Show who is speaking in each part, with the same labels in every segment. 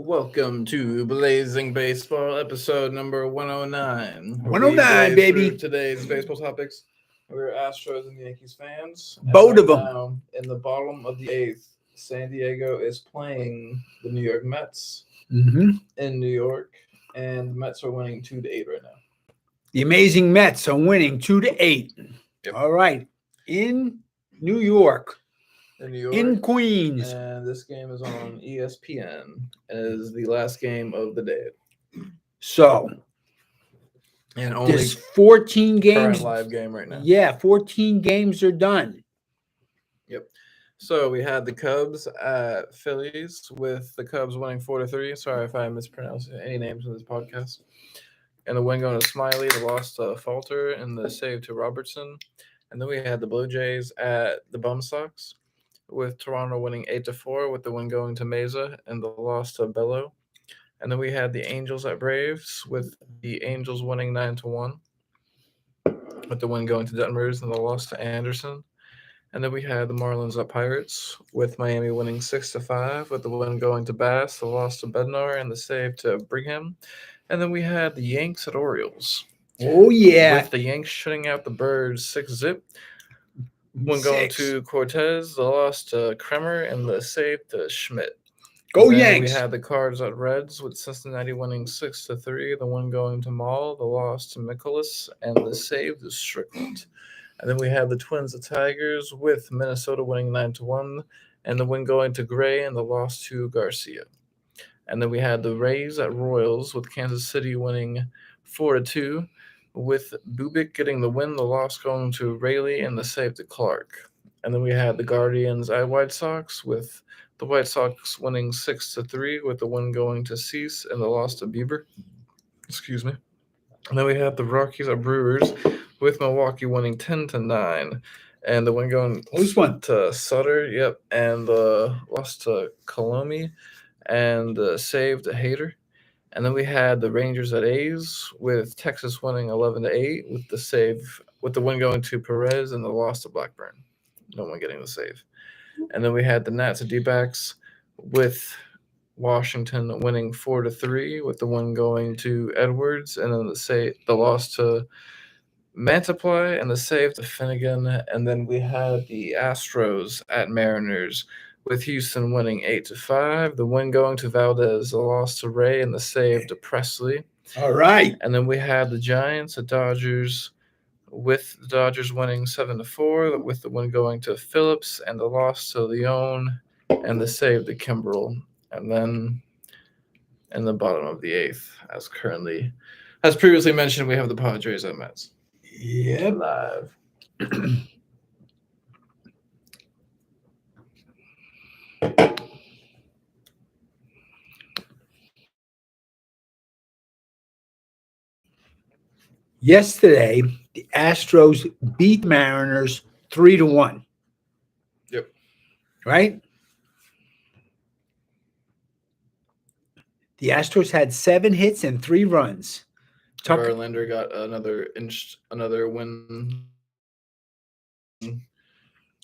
Speaker 1: Welcome to Blazing Baseball, episode number 109.
Speaker 2: 109, baby.
Speaker 1: Today's baseball topics. We're Astros and Yankees fans.
Speaker 2: Both of them.
Speaker 1: Now, in the bottom of the eighth, San Diego is playing the New York Mets in New York, and the Mets are winning 2-8 right now.
Speaker 2: The amazing Mets are winning 2-8.
Speaker 1: Yep.
Speaker 2: All right. In New York.
Speaker 1: In
Speaker 2: Queens.
Speaker 1: And this game is on ESPN as the last game of the day.
Speaker 2: So,
Speaker 1: And only
Speaker 2: there's 14 games.
Speaker 1: Current live game right now.
Speaker 2: Yeah, 14 games are done.
Speaker 1: Yep. So we had the Cubs at Phillies with the Cubs winning 4-3. Sorry if I mispronounce any names in this podcast. And the win going to Smiley, the loss to Falter, and the save to Robertson. And then we had the Blue Jays at the Bum Sox with Toronto winning 8-4 with the win going to Meza and the loss to Bello. And then we had the Angels at Braves with the Angels winning 9-1 with the win going to Detmers and the loss to Anderson. And then we had the Marlins at Pirates with Miami winning 6-5 with the win going to Bass, the loss to Bednar, and the save to Brigham. And then we had the Yanks at Orioles.
Speaker 2: Oh, yeah.
Speaker 1: With the Yanks shutting out the Birds 6-0. One going to Cortez, the loss to Kremer, and the save to Schmidt.
Speaker 2: Go Yanks!
Speaker 1: We had the Cards at Reds with Cincinnati winning 6-3. The one going to Maul, the loss to Mikolas, and the save to Strickland. And then we had the Twins at Tigers with Minnesota winning 9-1, and the win going to Gray and the loss to Garcia. And then we had the Rays at Royals with Kansas City winning 4-2. With Bubik getting the win, the loss going to Rayleigh, and the save to Clark. And then we had the Guardians at White Sox with the White Sox winning 6-3 with the win going to Cease and the loss to Bieber. Excuse me. And then we had the Rockies at Brewers with Milwaukee winning 10-9 and the win going to Sutter. Yep. And the loss to Colomi and the save to Hader. And then we had the Rangers at A's with Texas winning 11-8 with the win going to Perez and the loss to Blackburn. No one getting the save. And then we had the Nats at D-backs with Washington winning 4-3 with the win going to Edwards and then the loss to Mantiply and the save to Finnegan. And then we had the Astros at Mariners with Houston winning 8-5, the win going to Valdez, the loss to Ray, and the save to Presley.
Speaker 2: All right.
Speaker 1: And then we had the Giants at Dodgers with the Dodgers winning 7-4, with the win going to Phillips and the loss to Leone and the save to Kimbrell. And then in the bottom of the eighth, as previously mentioned, we have the Padres at Mets.
Speaker 2: Yep.
Speaker 1: Live.
Speaker 2: Yesterday, the Astros beat Mariners 3-1.
Speaker 1: Yep.
Speaker 2: Right? The Astros had 7 hits and 3 runs.
Speaker 1: Verlander got another win.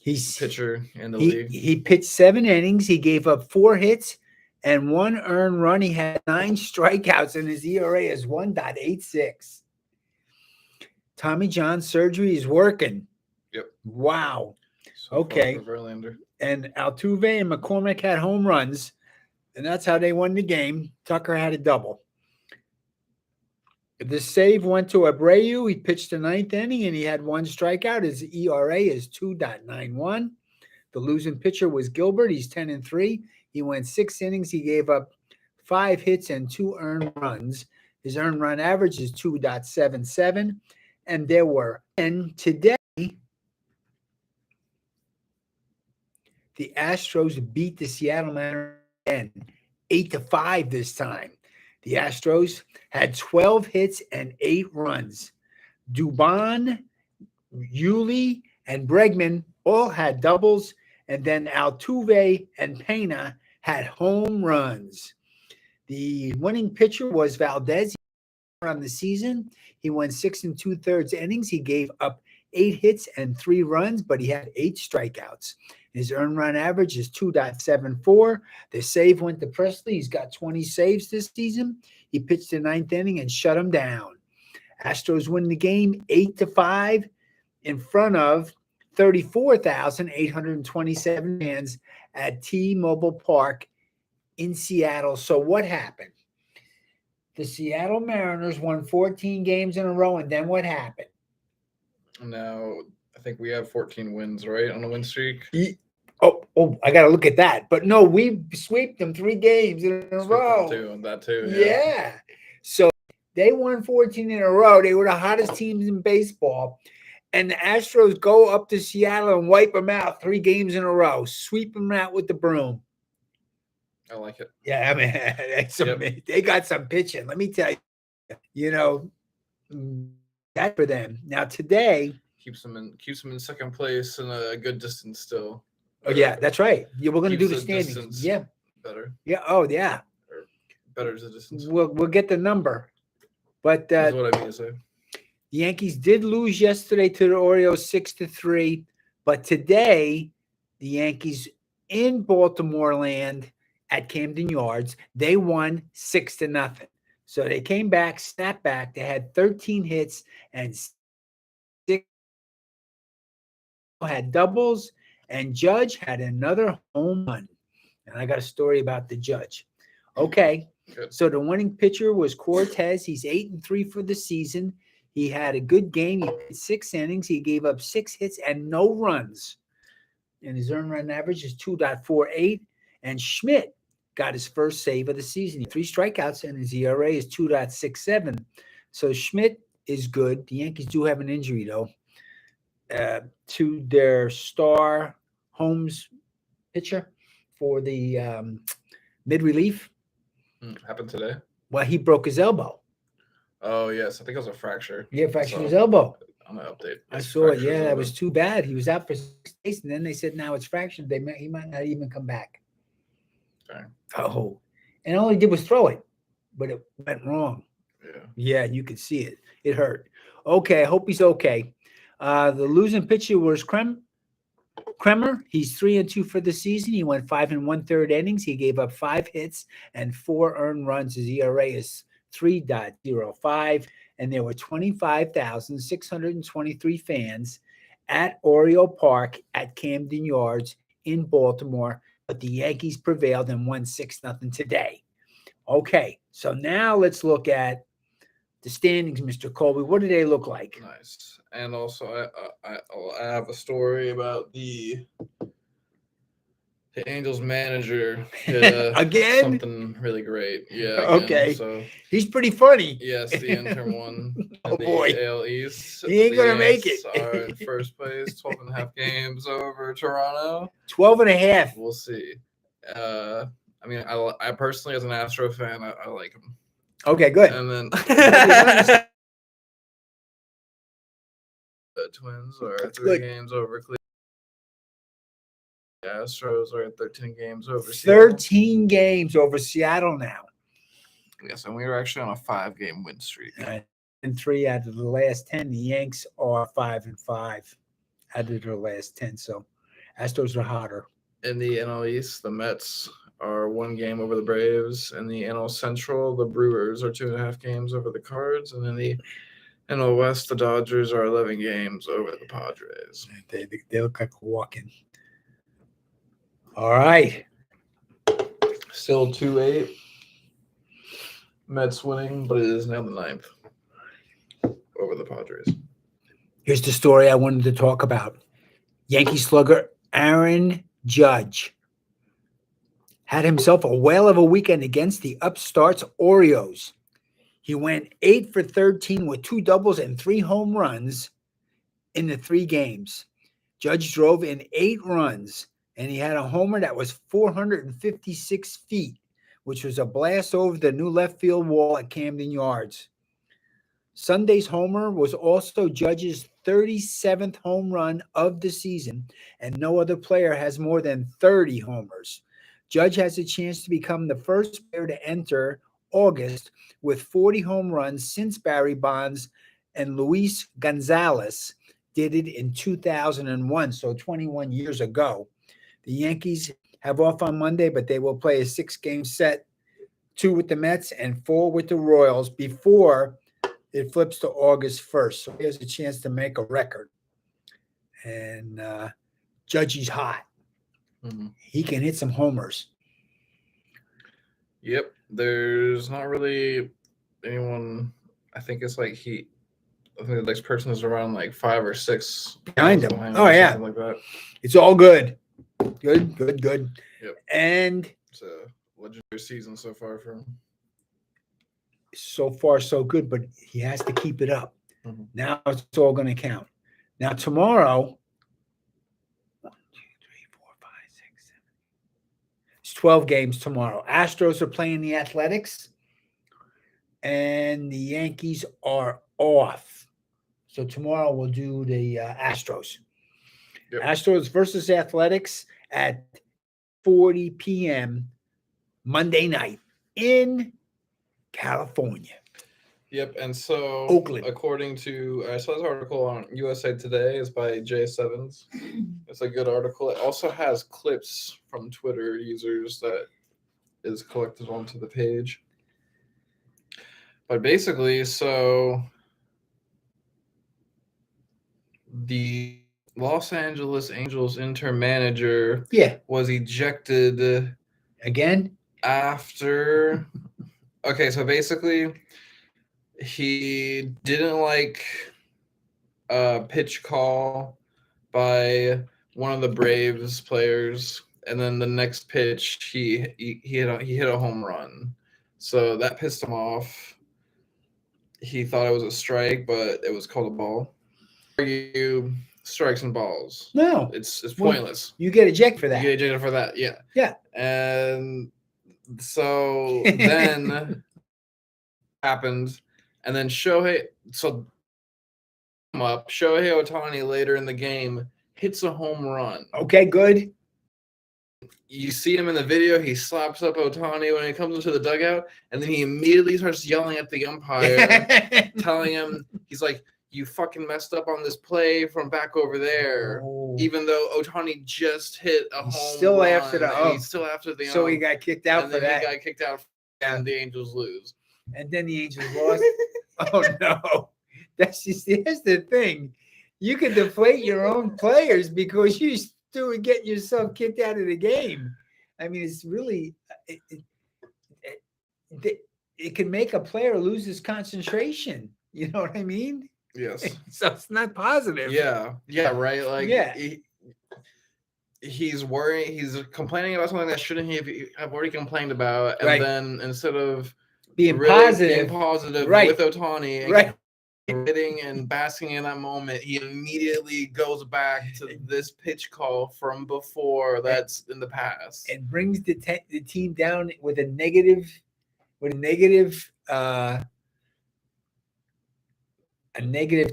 Speaker 2: He's
Speaker 1: pitcher in the league.
Speaker 2: He pitched 7 innings. He gave up 4 hits and 1 earned run. He had 9 strikeouts, and his ERA is 1.86. Tommy John surgery is working.
Speaker 1: Yep.
Speaker 2: Wow.
Speaker 1: So
Speaker 2: okay.
Speaker 1: For Verlander.
Speaker 2: And Altuve and McCormick had home runs, and that's how they won the game. Tucker had a double. The save went to Abreu. He pitched the 9th inning, and he had 1 strikeout. His ERA is 2.91. The losing pitcher was Gilbert. He's 10-3. He went 6 innings. He gave up 5 hits and 2 earned runs. His earned run average is 2.77. And there were. And today, the Astros beat the Seattle Mariners again, 8-5 this time. The Astros had 12 hits and 8 runs. Dubon, Yuli, and Bregman all had doubles, and then Altuve and Pena had home runs. The winning pitcher was Valdez on the season. He went 6 2/3 innings. He gave up 8 hits and 3 runs, but he had 8 strikeouts. His earned run average is 2.74. The save went to Presley. He's got 20 saves this season. He pitched the ninth inning and shut him down. Astros win the game 8-5 in front of 34,827 fans at T-Mobile Park in Seattle. So what happened? The Seattle Mariners won 14 games in a row, and then what happened?
Speaker 1: Now, I think we have 14 wins, right, on a win streak.
Speaker 2: I got to look at that. But no, we swept them 3 games in a row.
Speaker 1: That too.
Speaker 2: Yeah. So they won 14 in a row. They were the hottest teams in baseball. And the Astros go up to Seattle and wipe them out 3 games in a row, sweep them out with the broom.
Speaker 1: I like it.
Speaker 2: Yeah, I mean, they got some pitching. Let me tell you, that for them. Now today
Speaker 1: keeps them in second place and a good distance still.
Speaker 2: Oh yeah, that's right. Yeah, we're going to do the standings. Yeah,
Speaker 1: better.
Speaker 2: Yeah. Oh yeah.
Speaker 1: Or better is the distance.
Speaker 2: We'll get the number, but
Speaker 1: that's what I mean to say.
Speaker 2: The Yankees did lose yesterday to the Orioles 6-3, but today the Yankees in Baltimore land at Camden Yards, they won 6-0. So they came back, snapped back. They had 13 hits and 6 had doubles, and Judge had another home run. And I got a story about the Judge. Okay,
Speaker 1: good.
Speaker 2: So the winning pitcher was Cortez. He's 8-3 for the season. He had a good game. He pitched 6 innings. He gave up 6 hits and no runs. And his earned run average is 2.48. And Schmidt got his first save of the season. 3 strikeouts, and his ERA is 2.67. So Schmidt is good. The Yankees do have an injury, though, to their star Holmes pitcher for the mid-relief.
Speaker 1: Happened today?
Speaker 2: Well, he broke his elbow.
Speaker 1: Oh, yes. I think it was a fracture.
Speaker 2: Yeah, fractured his elbow.
Speaker 1: On the update.
Speaker 2: I saw it. Yeah, that was too bad. He was out for 6 days, and then they said now it's fractured. He might not even come back.
Speaker 1: Okay.
Speaker 2: Oh, and all he did was throw it, but it went wrong.
Speaker 1: Yeah.
Speaker 2: Yeah, you could see it. It hurt. Okay, I hope he's okay. The losing pitcher was Kremer. He's 3-2 for the season. He went 5 1/3 innings. He gave up 5 hits and 4 earned runs. His ERA is 3.05, and there were 25,623 fans at Oriole Park at Camden Yards in Baltimore, but the Yankees prevailed and won 6-0 today. Okay, so now let's look at the standings, Mr. Colby. What do they look like?
Speaker 1: Nice. And also, I have a story about the Angels manager
Speaker 2: again,
Speaker 1: something really great. Yeah.
Speaker 2: Okay.
Speaker 1: So
Speaker 2: he's pretty funny.
Speaker 1: yes, the interim one.
Speaker 2: Oh,
Speaker 1: in the
Speaker 2: boy.
Speaker 1: AL East.
Speaker 2: He ain't gonna make it.
Speaker 1: Are in first place, 12.5 games over Toronto.
Speaker 2: 12.5.
Speaker 1: We'll see. I mean, I personally, as an Astro fan, I like him.
Speaker 2: Okay, good.
Speaker 1: And then the Twins are 3 games over Cleveland. The Astros are 13 games over Seattle.
Speaker 2: 13 games over Seattle now.
Speaker 1: Yes, and we were actually on a 5-game win streak.
Speaker 2: And 3 out of the last 10. The Yanks are 5-5 out of their last 10. So Astros are hotter.
Speaker 1: In the NL East, the Mets are 1 game over the Braves. In the NL Central, the Brewers are 2.5 games over the Cards. And in the NL West, the Dodgers are 11 games over the Padres.
Speaker 2: They look like walking. All right.
Speaker 1: Still 2-8. Mets winning, but it is now the 9th over the Padres.
Speaker 2: Here's the story I wanted to talk about. Yankee slugger Aaron Judge had himself a whale of a weekend against the upstarts Orioles. He went 8 for 13 with 2 doubles and 3 home runs in the 3 games. Judge drove in 8 runs, and he had a homer that was 456 feet, which was a blast over the new left field wall at Camden Yards. Sunday's homer was also Judge's 37th home run of the season, and no other player has more than 30 homers. Judge has a chance to become the first player to enter August with 40 home runs since Barry Bonds and Luis Gonzalez did it in 2001, so 21 years ago. The Yankees have off on Monday, but they will play a 6-game set, 2 with the Mets and 4 with the Royals before it flips to August 1st. So he has a chance to make a record. And Judgy's hot.
Speaker 1: Mhm.
Speaker 2: He can hit some homers.
Speaker 1: Yep. There's not really anyone. I think it's like I think the next person is around like 5 or 6
Speaker 2: Behind
Speaker 1: balls
Speaker 2: him.
Speaker 1: behind
Speaker 2: Oh,
Speaker 1: or
Speaker 2: yeah.
Speaker 1: something like that.
Speaker 2: It's all good. Good.
Speaker 1: Yep.
Speaker 2: And
Speaker 1: It's a legendary season so far for him.
Speaker 2: so far, so good, but he has to keep it up.
Speaker 1: Mhm.
Speaker 2: Now it's all going to count. Now, tomorrow, 1, 2, 3, 4, 5, 6, 7. It's 12 games tomorrow. Astros are playing the Athletics, and the Yankees are off. So tomorrow we'll do the Astros.
Speaker 1: Yep.
Speaker 2: Astros versus Athletics at 40 p.m. Monday night in California.
Speaker 1: Yep, and so
Speaker 2: Oakland.
Speaker 1: according to I saw this article on USA Today, it's by Jay Sevens. It's a good article. It also has clips from Twitter users that is collected onto the page. But basically, so the Los Angeles Angels interim manager was ejected
Speaker 2: again
Speaker 1: after. Okay, so basically, he didn't like a pitch call by one of the Braves players, and then the next pitch he hit a home run, so that pissed him off. He thought it was a strike, but it was called a ball. Argue strikes and balls.
Speaker 2: No,
Speaker 1: it's pointless.
Speaker 2: You get ejected for that.
Speaker 1: You get ejected for that, yeah.
Speaker 2: Yeah.
Speaker 1: And so then happened, and then Shohei Ohtani later in the game hits a home run.
Speaker 2: Okay, good.
Speaker 1: You see him in the video. He slaps up Ohtani when he comes into the dugout, and then he immediately starts yelling at the umpire, telling him, he's like, "You fucking messed up on this play from back over there."
Speaker 2: Oh.
Speaker 1: Even though Ohtani just hit a home
Speaker 2: still
Speaker 1: run,
Speaker 2: after the
Speaker 1: and he's still after the
Speaker 2: so he got kicked out
Speaker 1: and
Speaker 2: for
Speaker 1: then
Speaker 2: that.
Speaker 1: he got kicked out, and the Angels lose.
Speaker 2: And then the Angels lost. Oh no, that's the thing. You can deflate your own players because you still get yourself kicked out of the game. I mean, it's really it can make a player lose his concentration. You know what I mean?
Speaker 1: Yes.
Speaker 2: So it's not positive.
Speaker 1: Yeah, right. Like,
Speaker 2: yeah.
Speaker 1: He's worrying. He's complaining about something that shouldn't he have already complained about, and then instead of
Speaker 2: being
Speaker 1: really
Speaker 2: positive
Speaker 1: right. with Ohtani and
Speaker 2: right.
Speaker 1: hitting and basking in that moment, he immediately goes back to this pitch call from before that's in the past
Speaker 2: and brings the team down with a negative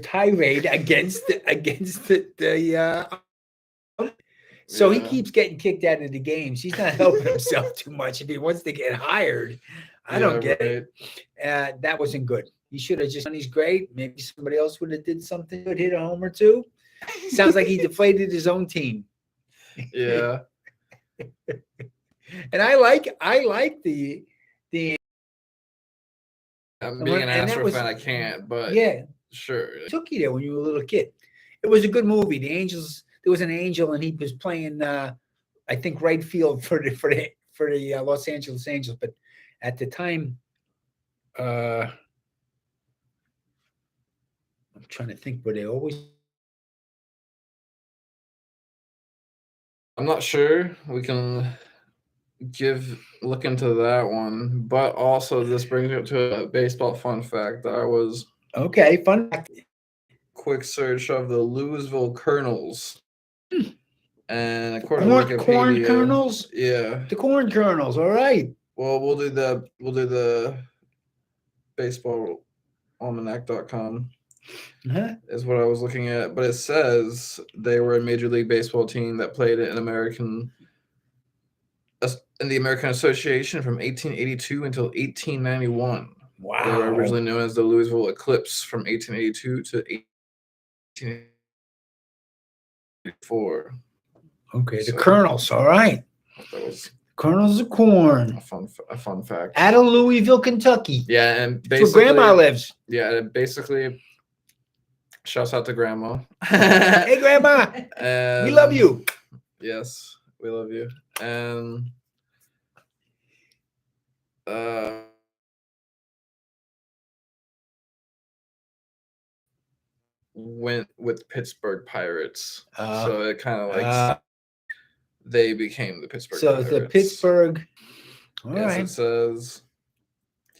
Speaker 2: tirade against the so he keeps getting kicked out of the games. He's not helping himself too much if he wants to get hired. I don't get it. That wasn't good. He should have just done. He's great. Maybe somebody else would have did something good, hit a home or two. Sounds like he deflated his own team.
Speaker 1: Yeah.
Speaker 2: And I like the.
Speaker 1: Being an Astros fan, I can't. But
Speaker 2: yeah,
Speaker 1: sure.
Speaker 2: It took you there when you were a little kid. It was a good movie. The Angels. There was an angel, and he was playing, I think, right field for the Los Angeles Angels. But at the time, I'm trying to think. Were they always?
Speaker 1: I'm not sure. We can look into that one, but also this brings me up to a baseball fun fact. I was
Speaker 2: fun fact.
Speaker 1: Quick search of the Louisville Colonels. And according
Speaker 2: to
Speaker 1: Wikipedia,
Speaker 2: corn kernels,
Speaker 1: the
Speaker 2: corn kernels. All right.
Speaker 1: Well, we'll do the baseballalmanac.com is what I was looking at, but it says they were a Major League Baseball team that played in the American Association from 1882 until 1891.
Speaker 2: Wow.
Speaker 1: They were originally known as the Louisville Eclipse from 1882 to 1884.
Speaker 2: Okay, the
Speaker 1: So-
Speaker 2: Colonels. All right.
Speaker 1: That was
Speaker 2: Colonels of Corn.
Speaker 1: a fun fact.
Speaker 2: Out of Louisville, Kentucky.
Speaker 1: Yeah, and
Speaker 2: That's where Grandma
Speaker 1: basically,
Speaker 2: lives.
Speaker 1: yeah, basically, shouts out to Grandma.
Speaker 2: Hey, Grandma. We love you.
Speaker 1: Yes, we love you. And went with Pittsburgh Pirates. So it kind of like they became the Pittsburgh
Speaker 2: So
Speaker 1: Pirates.
Speaker 2: the Pittsburgh. All
Speaker 1: Yes,
Speaker 2: right.
Speaker 1: it says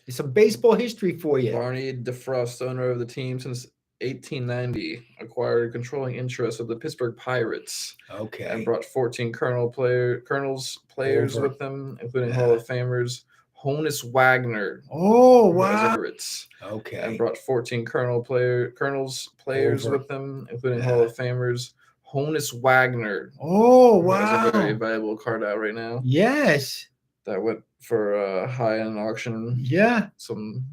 Speaker 2: It's some baseball history for you.
Speaker 1: Barney DeFrost, owner of the team since 1890, acquired a controlling interest of the Pittsburgh Pirates.
Speaker 2: Okay.
Speaker 1: And brought 14 Colonels players
Speaker 2: Over.
Speaker 1: with them, including Hall of Famers Honus Wagner.
Speaker 2: Oh,
Speaker 1: who was a
Speaker 2: wow.
Speaker 1: Pirates.
Speaker 2: Okay.
Speaker 1: And brought 14 Colonels players
Speaker 2: Over.
Speaker 1: with them, including Hall of Famers Honus Wagner.
Speaker 2: Oh,
Speaker 1: who has a very
Speaker 2: wow.
Speaker 1: valuable card out right now.
Speaker 2: Yes.
Speaker 1: That went for a high-end auction.
Speaker 2: Yeah.
Speaker 1: Some